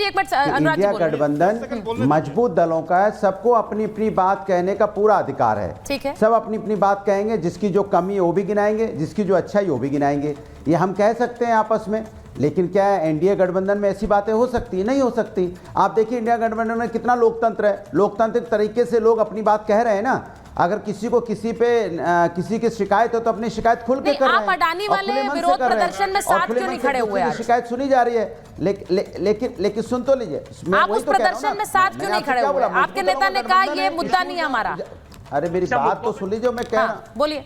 एक बार अनुराग जी इंडिया गठबंधन मजबूत दलों का है, सबको अपनी अपनी बात कहने का पूरा अधिकार है। ठीक है, सब अपनी अपनी बात कहेंगे, जिसकी जो कमी है वो भी गिनाएंगे, जिसकी जो अच्छा है वो भी गिनाएंगे। ये हम कह सकते हैं आपस में, लेकिन क्या एनडीए गठबंधन में ऐसी बातें हो सकती? नहीं हो सकती। आप देखिए इंडिया गठबंधन में कितना लोकतंत्र है, लोकतांत्रिक तरीके से लोग अपनी बात कह रहे हैं ना। अगर किसी को किसी पे किसी की शिकायत हो तो अपनी शिकायत खुल के कर रहे हैं। आप अडानी वाले विरोध प्रदर्शन में साथ क्यों नहीं खड़े हुए? शिकायत सुनी जा रही है, लेकिन सुन तो लीजिए, आप उस प्रदर्शन में साथ क्यों नहीं खड़े हुए? आपके नेता ने कहा ये मुद्दा नहीं है हमारा। अरे मेरी बात तो सुन लीजिए, मैं कह रहा हूं, बोलिए,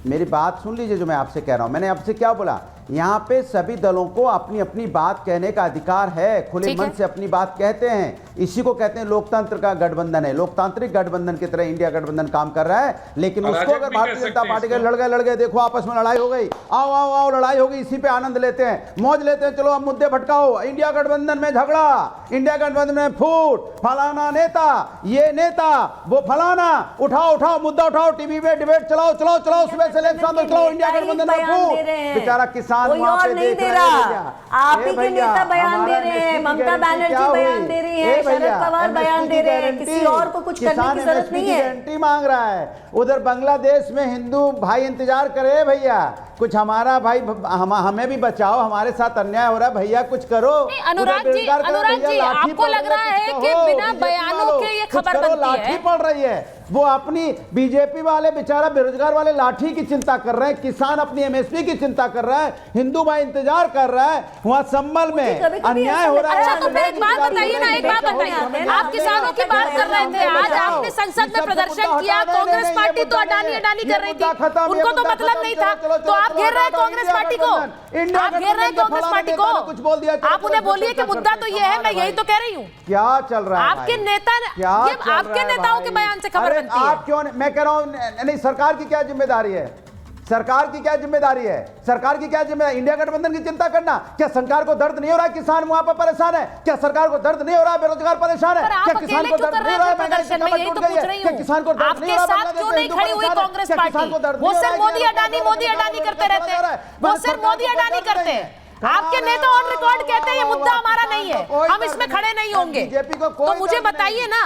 मेरी बात सुन लीजिए जो मैं आपसे कह रहा हूं। मैंने आपसे क्या बोला? यहाँ पे सभी दलों को अपनी अपनी बात कहने का अधिकार है, खुले मन से अपनी बात कहते हैं। इसी को कहते हैं लोकतंत्र का गठबंधन है। लोकतांत्रिक गठबंधन की तरह इंडिया गठबंधन काम कर रहा है, लेकिन उसको अगर भारतीय जनता पार्टी के लड़ गए, देखो आपस में लड़ाई हो गई, आओ आओ आओ लड़ाई हो गई, इसी पे आनंद लेते हैं, मौज लेते हैं, चलो अब मुद्दे भटकाओ, इंडिया गठबंधन में झगड़ा, इंडिया गठबंधन में फूट, फलाना नेता, ये नेता, वो फलाना, उठाओ उठाओ मुद्दा उठाओ, टीवी में डिबेट चलाओ चलाओ चलाओ, सुबह से लेकर शाम तक चलाओ, इंडिया गठबंधन में फूट। बेचारा किसान कोई और नहीं दे रहा, आप ही के नेता बयान दे रहे हैं, ममता बनर्जी बयान दे रही है, शरद पवार बयान दे रहे हैं, किसी और को कुछ करने की जरूरत नहीं है। गारंटी मांग रहा है। उधर बांग्लादेश में हिंदू भाई इंतजार करे, भैया कुछ हमारा भाई हमें भी बचाओ, हमारे साथ अन्याय हो रहा है, भैया कुछ करो। अनुराग जी आपको लग रहा है कि बिना बयानों के ये खबर बनती है? लाठी पड़ रही है, वो अपनी बीजेपी वाले बेचारा बेरोजगार वाले लाठी की चिंता कर रहे हैं, किसान अपनी एमएसपी की चिंता कर रहा है, हिंदू भाई इंतजार कर रहा है, वहाँ संभल में अन्याय हो रहा है। अच्छा तो फिर एक बात बताइए ना, एक बात बताइए, आप किसानों की बात कर रहे थे, आज आपने संसद में प्रदर्शन किया, कांग्रेस पार्टी तो अडानी कर रही थी, उनको तो मतलब नहीं था, तो आप घेर रहे हैं कांग्रेस पार्टी को, आप घेर रहे हैं कांग्रेस पार्टी को, कुछ बोल दिया, आप उन्हें बोलिए कि मुद्दा तो ये है, मैं यही तो कह रही हूँ। क्या चल रहा है आपके नेता, आपके नेताओं के बयान से खबर बनती है। आप क्यों? मैं कह रहा हूं नहीं, सरकार की क्या जिम्मेदारी है? सरकार की क्या जिम्मेदारी है? सरकार की क्या जिम्मेदारी? इंडिया गठबंधन की चिंता करना? क्या सरकार को दर्द नहीं हो रहा है? किसान वहां पर परेशान है। क्या सरकार को दर्द नहीं हो रहा है? बेरोजगार परेशान है। क्या किसान को दर्द नहीं हो रहा है? प्रदर्शन में यही तो पूछ रही हूं, किसान को दर्द नहीं हो रहा है? आपके साथ क्यों नहीं खड़ी हुई कांग्रेस पार्टी? वो सिर्फ मोदी अडानी करते रहते हैं, वो सिर्फ मोदी अडानी करते हैं। आपके नेता ऑन रिकॉर्ड कहते हैं ये मुद्दा हमारा नहीं है, हम इसमें खड़े नहीं होंगे। तो मुझे बताइए ना,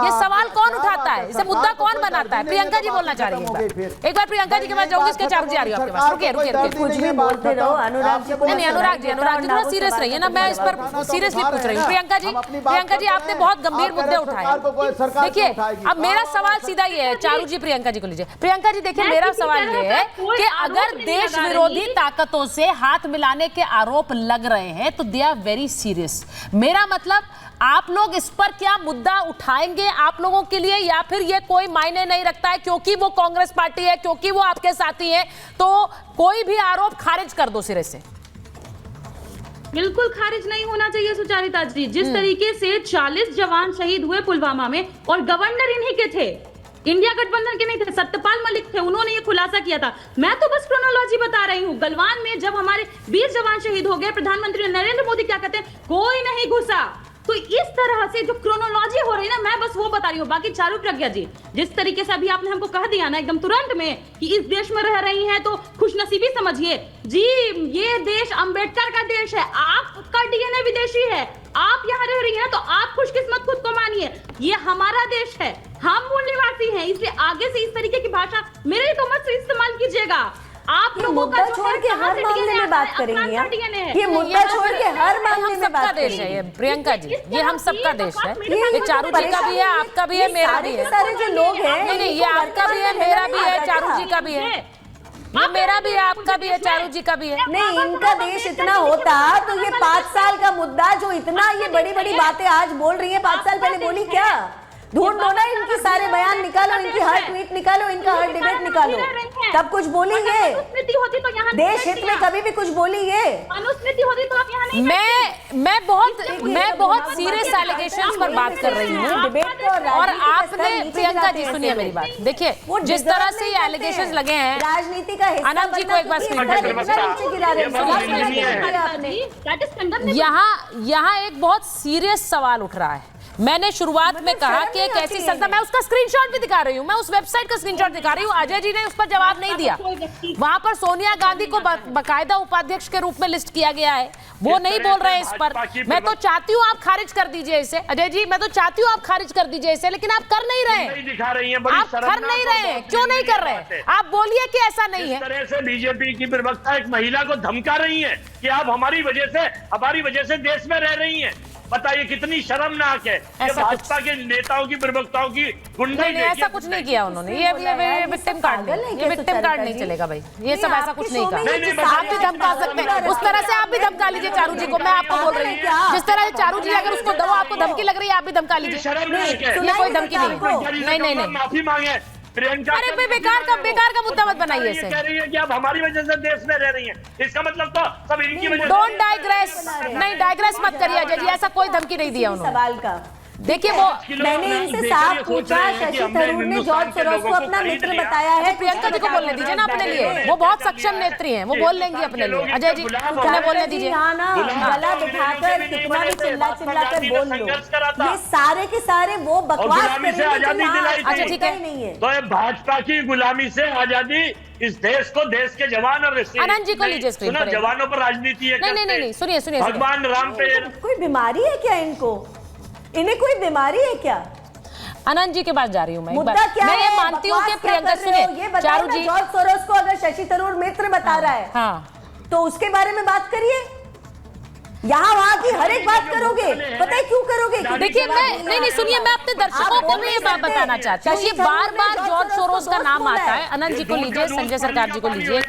ये सवाल कौन उठाता है, इसे मुद्दा कौन बनाता है? प्रियंका जी बोलना चाह रही है, एक बार प्रियंका जी के पास जाऊंगी, इसके चार्ज आ रही है आपके पास। रुकिए कुछ भी बोलते रहो, अनुराग जी अनुराग जी थोड़ा सीरियस रहिए ना, मैं इस पर सीरियसली पूछ रही हूँ। प्रियंका जी आपने बहुत गंभीर मुद्दे उठाए। देखिए अब मेरा सवाल सीधा ये है, चारू जी प्रियंका जी को लीजिए। प्रियंका जी देखिए मेरा सवाल ये है कि अगर देश विरोधी ताकतों से हाथ मिलाने के आरोप लग रहे हैं तो दे आर वेरी सीरियस। मेरा मतलब आप लोग इस पर क्या मुद्दा उठाएंगे आप लोगों के लिए, या फिर ये कोई मायने नहीं रखता है क्योंकि वो कांग्रेस पार्टी है, क्योंकि वो आपके साथी है, तो कोई भी आरोप खारिज कर दो सिरे से? बिल्कुल खारिज नहीं होना चाहिए सुचारिता जी। जिस तरीके से 40 जवान शहीद हुए पुलवामा में और गवर्नर इन्हीं के थे, इंडिया गठबंधन के नहीं थे, सत्यपाल मलिक थे, उन्होंने ये खुलासा किया था। मैं तो बस क्रोनोलॉजी बता रही हूँ। गलवान में जब हमारे 20 जवान शहीद हो गए, प्रधानमंत्री नरेंद्र मोदी क्या कहते हैं, कोई नहीं घुसा। तो इस तरह से जो क्रोनोलॉजी हो रही है ना, मैं बस वो बता रही हूँ। बाकी चारू प्रज्ञा जी, जिस तरीके से अभी आपने हमको कह दिया ना एकदम तुरंत में कि इस देश में रह रही हैं तो खुशनसीबी समझिए जी, ये देश अंबेडकर का देश है, आपका डीएनए विदेशी है, आप यहाँ रह रही हैं तो आप खुशकिस्मत खुद को मानिए। ये हमारा देश है, हम मूल निवासी हैं, इसलिए आगे से इस तरीके की भाषा मेरे तो मत इस्तेमाल कीजिएगा। आप मुद्दा छोड़ के हर मामले में बात करेंगे, ये मुद्दा छोड़ के हर मामले में बात देश है ये। प्रियंका जी ये हम सबका देश है, ये चारू जी का भी है, आपका भी है, मेरा भी है। सारे जो लोग हैं, नहीं ये आपका भी है, मेरा भी है, चारू जी का भी है, ये मेरा भी है, आपका भी है, चारू जी का भी है। नहीं, इनका देश इतना होता तो ये 5 साल का मुद्दा जो इतना ये बड़ी बड़ी बातें आज बोल रही है, 5 साल पहले बोली क्या? ढूंढो ना इनके सारे बयान निकालो, इनकी हर ट्वीट निकालो, इनका हर डिबेट निकालो, तब कुछ बोली ये देश हित में कभी भी कुछ बोली ये अनुस्मृति होती तो आप यहाँ नहीं। मैं बहुत सीरियस एलिगेशंस पर बात कर रही हूँ, और आपने प्रियंका जी सुनिए मेरी बात, देखिए जिस तरह से ये एलिगेशंस लगे हैं, राजनीति का हिस्सा आनंद जी को एक बार यहाँ एक बहुत सीरियस सवाल उठ रहा है मैंने शुरुआत में कहा कि एक ऐसी संस्था, मैं उसका स्क्रीनशॉट भी दिखा रही हूँ, मैं उस वेबसाइट का स्क्रीनशॉट दिखा रही हूँ। अजय जी ने उस पर जवाब नहीं दिया। वहां पर सोनिया गांधी को बाकायदा उपाध्यक्ष के रूप में लिस्ट किया गया है, वो नहीं बोल रहे हैं इस पर। मैं तो चाहती हूँ आप खारिज कर दीजिए इसे, अजय जी, मैं तो चाहती हूँ आप खारिज कर दीजिए इसे, लेकिन आप कर नहीं रहे हैं। आप कर नहीं रहे हैं, क्यों नहीं कर रहे? आप बोलिए कि ऐसा नहीं है। इस तरह से बीजेपी की प्रवक्ता एक महिला को धमका रही है कि आप हमारी वजह से देश में रह रही हैं। बताइए कितनी शर्मनाक है। ये भाजपा के नेताओं की प्रवक्ताओं की गुंडाई। नहीं, ऐसा कुछ नहीं किया उन्होंने। ये विक्टिम कार्ड नहीं चलेगा भाई, ये सब ऐसा कुछ नहीं कहा। आप भी धमका सकते हैं, उस तरह से आप भी धमका लीजिए चारू जी को। मैं आपको बोल रही हूँ, जिस तरह से चारू जी अगर उसको दो आपको धमकी लग रही है, आप भी धमका लीजिए। ये कोई धमकी नहीं। माफी मांगे प्रियंका। अरे बेकार का मुद्दा मत बनाइए इसे। कह रही है कि आप हमारी वजह से देश में रह रही हैं, इसका मतलब तो सब इनकी वजह से। डोंट डाइग्रेस, नहीं डाइग्रेस मत करिए अजय जी, ऐसा कोई धमकी नहीं दिया उन्होंने। सवाल का देखिए वो मैंने इनसे साफ पूछा, शशि थरूर ने जॉर्ज सोरोस को अपना मित्र बताया है। प्रियंका जी को बोलने दीजिए ना अपने लिए, वो बहुत सक्षम नेत्री हैं, वो बोल लेंगी अपने लिए। अजय जी उन्हें बोलने दीजिए। गला बिठाकर कितना भी चिल्ला कर बोल लो, ये सारे के सारे वो बकवास करेंगे। अच्छा ठीक है, नहीं है तो ये भाजपा की गुलामी से आजादी इस देश को, देश के जवान और आनंद जी को लीजिए स्क्रीन पर। जवानों पर राजनीति है। नहीं, सुनिए भगवान राम पे कोई बीमारी है क्या इनको? इन्हें कोई बीमारी है क्या? आनंद जी के पास जा रही हूँ मैं। मुद्दा क्या है? मैं ये मानती हूँ कि प्रियंका सुनिए, चारू जी जॉर्ज सोरोस को अगर शशि थरूर मित्र बता रहा है, तो उसके बारे में बात करिए। यहाँ वहाँ की हर एक बात करोगे, पता है क्यों करोगे? देखिए मैं नहीं सुनिए, मैं अपने दर्शकों को भी ये बात बताना चाहती हूँ। ये बार जॉर्ज सोरोस का नाम आता है। आनंद जी को लीजिए, संजय सरकार जी को लीजिए।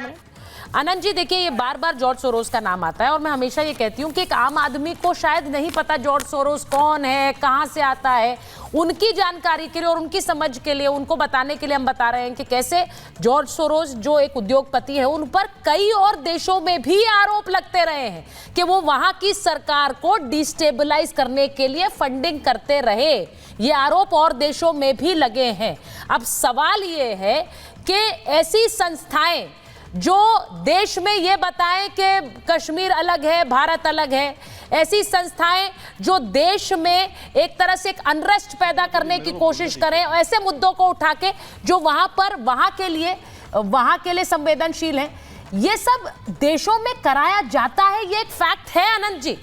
आनंद जी देखिए, ये बार जॉर्ज सोरोस का नाम आता है और मैं हमेशा ये कहती हूँ कि एक आम आदमी को शायद नहीं पता जॉर्ज सोरोस कौन है, कहाँ से आता है। उनकी जानकारी के लिए और उनकी समझ के लिए, उनको बताने के लिए हम बता रहे हैं कि कैसे जॉर्ज सोरोस जो एक उद्योगपति है, उन पर कई और देशों में भी आरोप लगते रहे हैं कि वो वहां की सरकार को डिस्टेबलाइज करने के लिए फंडिंग करते रहे। ये आरोप और देशों में भी लगे हैं। अब सवाल ये है कि ऐसी संस्थाएं जो देश में ये बताएं कि कश्मीर अलग है, भारत अलग है, ऐसी संस्थाएं जो देश में एक तरह से एक अनरेस्ट पैदा करने की कोशिश करें, ऐसे मुद्दों को उठा के जो वहां के लिए संवेदनशील हैं, ये सब देशों में कराया जाता है। ये एक फैक्ट है आनंद जी,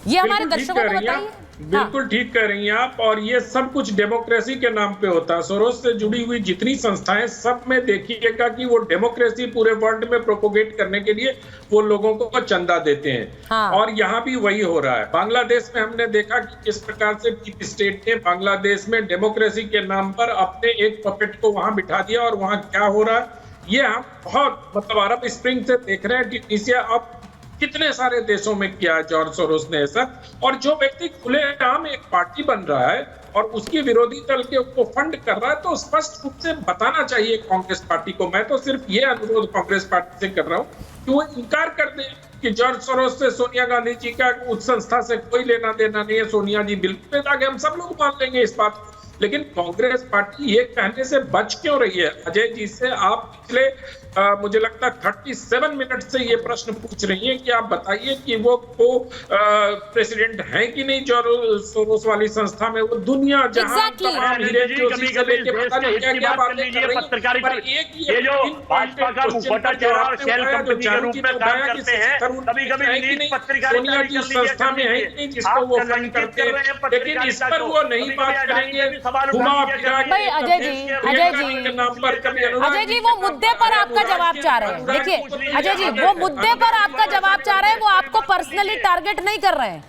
ये हमारे दर्शकों को बताइए। बिल्कुल ठीक कह रही हैं आप, और ये सब कुछ डेमोक्रेसी के नाम पे होता है। सोरोस से जुड़ी हुई जितनी संस्थाएं, सब में देखिएगा कि वो डेमोक्रेसी पूरे वर्ल्ड में प्रोपोगेट करने के लिए वो लोगों को चंदा देते हैं। और यहाँ भी वही हो रहा है। बांग्लादेश में हमने देखा कि किस प्रकार से डीप स्टेट ने बांग्लादेश में डेमोक्रेसी के नाम पर अपने एक पपेट को वहां बिठा दिया, और वहां क्या हो रहा है ये हम बहुत अरब स्प्रिंग से देख रहे हैं। ट्यूनीशिया, अब कितने सारे देशों में किया है जॉर्ज सोरोस ने ऐसा। और जो व्यक्ति खुलेआम एक पार्टी बन रहा है और उसकी विरोधी दल के उसको फंड कर रहा है, तो स्पष्ट रूप से बताना चाहिए कांग्रेस पार्टी को। मैं तो सिर्फ ये अनुरोध कांग्रेस पार्टी से कर रहा हूँ कि वो इनकार कर दे कि जॉर्ज सोरोस से सोनिया गांधी जी का उस संस्था से कोई लेना देना नहीं है। सोनिया जी बिल्कुल आगे, हम सब लोग मान लेंगे इस बात को। लेकिन कांग्रेस पार्टी ये कहने से बच क्यों रही है? अजय जी से आप पिछले मुझे लगता है 37 मिनट से ये प्रश्न पूछ रही हैं कि आप बताइए कि वो प्रेसिडेंट हैं कि नहीं जॉर्ज सोरोस वाली संस्था में। वो दुनिया जहां तमाम हीरे जोशी से लेके पता नहीं क्या बातें कर रही है, पर एक ये जो भाजपा का मुखौटा चढ़ा और शेल कंपनी के रूप में काम करते हैं, कभी-कभी लीक पत्रकारिता सोनिया जी संस्था में है कि नहीं जिसको वो फंड करते हैं, लेकिन इस पर वो नहीं बात करेंगे। अजय जी वो मुद्दे पर आपका जवाब चाह रहे हैं। देखिए अजय जी, वो मुद्दे पर आपका जवाब चाह रहे हैं, वो आपको पर्सनली टारगेट नहीं कर रहे हैं।